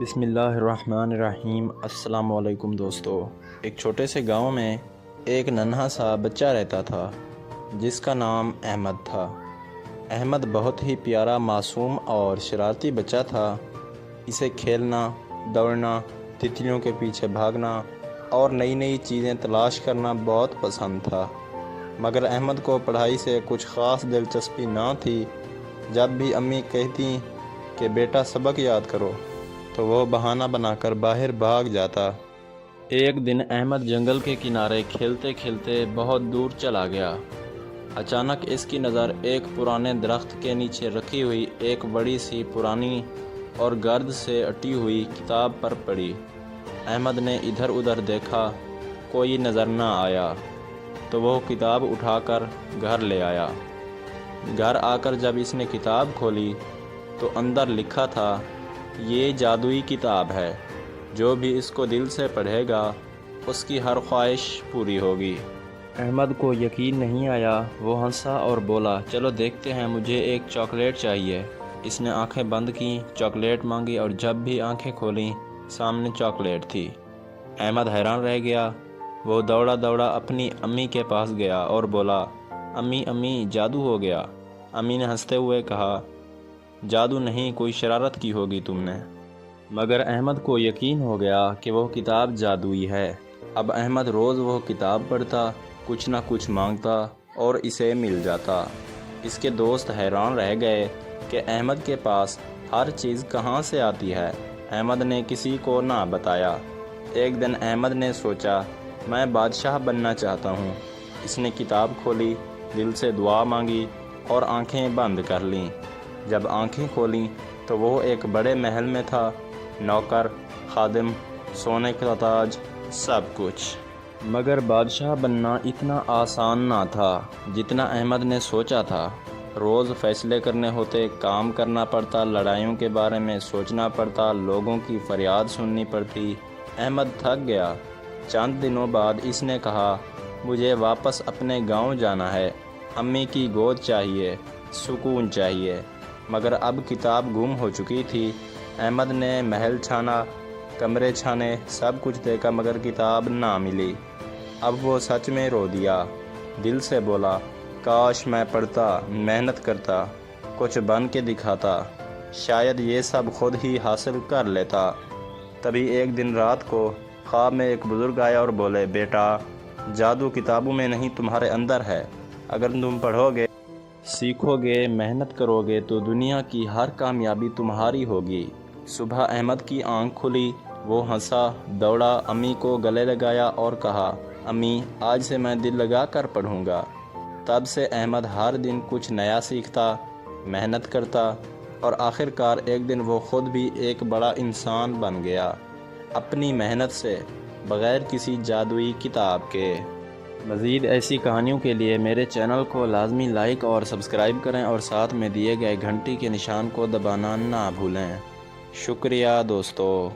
بسم اللہ الرحمن الرحیم۔ السلام علیکم دوستو۔ ایک چھوٹے سے گاؤں میں ایک ننھا سا بچہ رہتا تھا جس کا نام احمد تھا۔ احمد بہت ہی پیارا، معصوم اور شرارتی بچہ تھا۔ اسے کھیلنا، دوڑنا، تتلیوں کے پیچھے بھاگنا اور نئی نئی چیزیں تلاش کرنا بہت پسند تھا، مگر احمد کو پڑھائی سے کچھ خاص دلچسپی نہ تھی۔ جب بھی امی کہتی کہ بیٹا سبق یاد کرو تو وہ بہانہ بنا کر باہر بھاگ جاتا۔ ایک دن احمد جنگل کے کنارے کھیلتے کھیلتے بہت دور چلا گیا۔ اچانک اس کی نظر ایک پرانے درخت کے نیچے رکھی ہوئی ایک بڑی سی پرانی اور گرد سے اٹی ہوئی کتاب پر پڑی۔ احمد نے ادھر ادھر دیکھا، کوئی نظر نہ آیا تو وہ کتاب اٹھا کر گھر لے آیا۔ گھر آ کر جب اس نے کتاب کھولی تو اندر لکھا تھا، یہ جادوئی کتاب ہے، جو بھی اس کو دل سے پڑھے گا اس کی ہر خواہش پوری ہوگی۔ احمد کو یقین نہیں آیا، وہ ہنسا اور بولا، چلو دیکھتے ہیں، مجھے ایک چاکلیٹ چاہیے۔ اس نے آنکھیں بند کیں، چاکلیٹ مانگی اور جب بھی آنکھیں کھولیں سامنے چاکلیٹ تھی۔ احمد حیران رہ گیا۔ وہ دوڑا دوڑا اپنی امی کے پاس گیا اور بولا، امی امی جادو ہو گیا۔ امی نے ہنستے ہوئے کہا، جادو نہیں، کوئی شرارت کی ہوگی تم نے۔ مگر احمد کو یقین ہو گیا کہ وہ کتاب جادوئی ہے۔ اب احمد روز وہ کتاب پڑھتا، کچھ نہ کچھ مانگتا اور اسے مل جاتا۔ اس کے دوست حیران رہ گئے کہ احمد کے پاس ہر چیز کہاں سے آتی ہے۔ احمد نے کسی کو نہ بتایا۔ ایک دن احمد نے سوچا، میں بادشاہ بننا چاہتا ہوں۔ اس نے کتاب کھولی، دل سے دعا مانگی اور آنکھیں بند کر لیں۔ جب آنکھیں کھولیں تو وہ ایک بڑے محل میں تھا، نوکر، خادم، سونے کا تاج، سب کچھ۔ مگر بادشاہ بننا اتنا آسان نہ تھا جتنا احمد نے سوچا تھا۔ روز فیصلے کرنے ہوتے، کام کرنا پڑتا، لڑائیوں کے بارے میں سوچنا پڑتا، لوگوں کی فریاد سننی پڑتی۔ احمد تھک گیا۔ چند دنوں بعد اس نے کہا، مجھے واپس اپنے گاؤں جانا ہے، امی کی گود چاہیے، سکون چاہیے۔ مگر اب کتاب گم ہو چکی تھی۔ احمد نے محل چھانا، کمرے چھانے، سب کچھ دیکھا مگر کتاب نہ ملی۔ اب وہ سچ میں رو دیا۔ دل سے بولا، کاش میں پڑھتا، محنت کرتا، کچھ بن کے دکھاتا، شاید یہ سب خود ہی حاصل کر لیتا۔ تبھی ایک دن رات کو خواب میں ایک بزرگ آیا اور بولے، بیٹا، جادو کتابوں میں نہیں تمہارے اندر ہے۔ اگر تم پڑھو گے، سیکھو گے، محنت کرو گے تو دنیا کی ہر کامیابی تمہاری ہوگی۔ صبح احمد کی آنکھ کھلی، وہ ہنسا، دوڑا، امی کو گلے لگایا اور کہا، امی آج سے میں دل لگا کر پڑھوں گا۔ تب سے احمد ہر دن کچھ نیا سیکھتا، محنت کرتا اور آخر کار ایک دن وہ خود بھی ایک بڑا انسان بن گیا، اپنی محنت سے، بغیر کسی جادوئی کتاب کے۔ مزید ایسی کہانیوں کے لیے میرے چینل کو لازمی لائک اور سبسکرائب کریں اور ساتھ میں دیے گئے گھنٹی کے نشان کو دبانا نہ بھولیں۔ شکریہ دوستو۔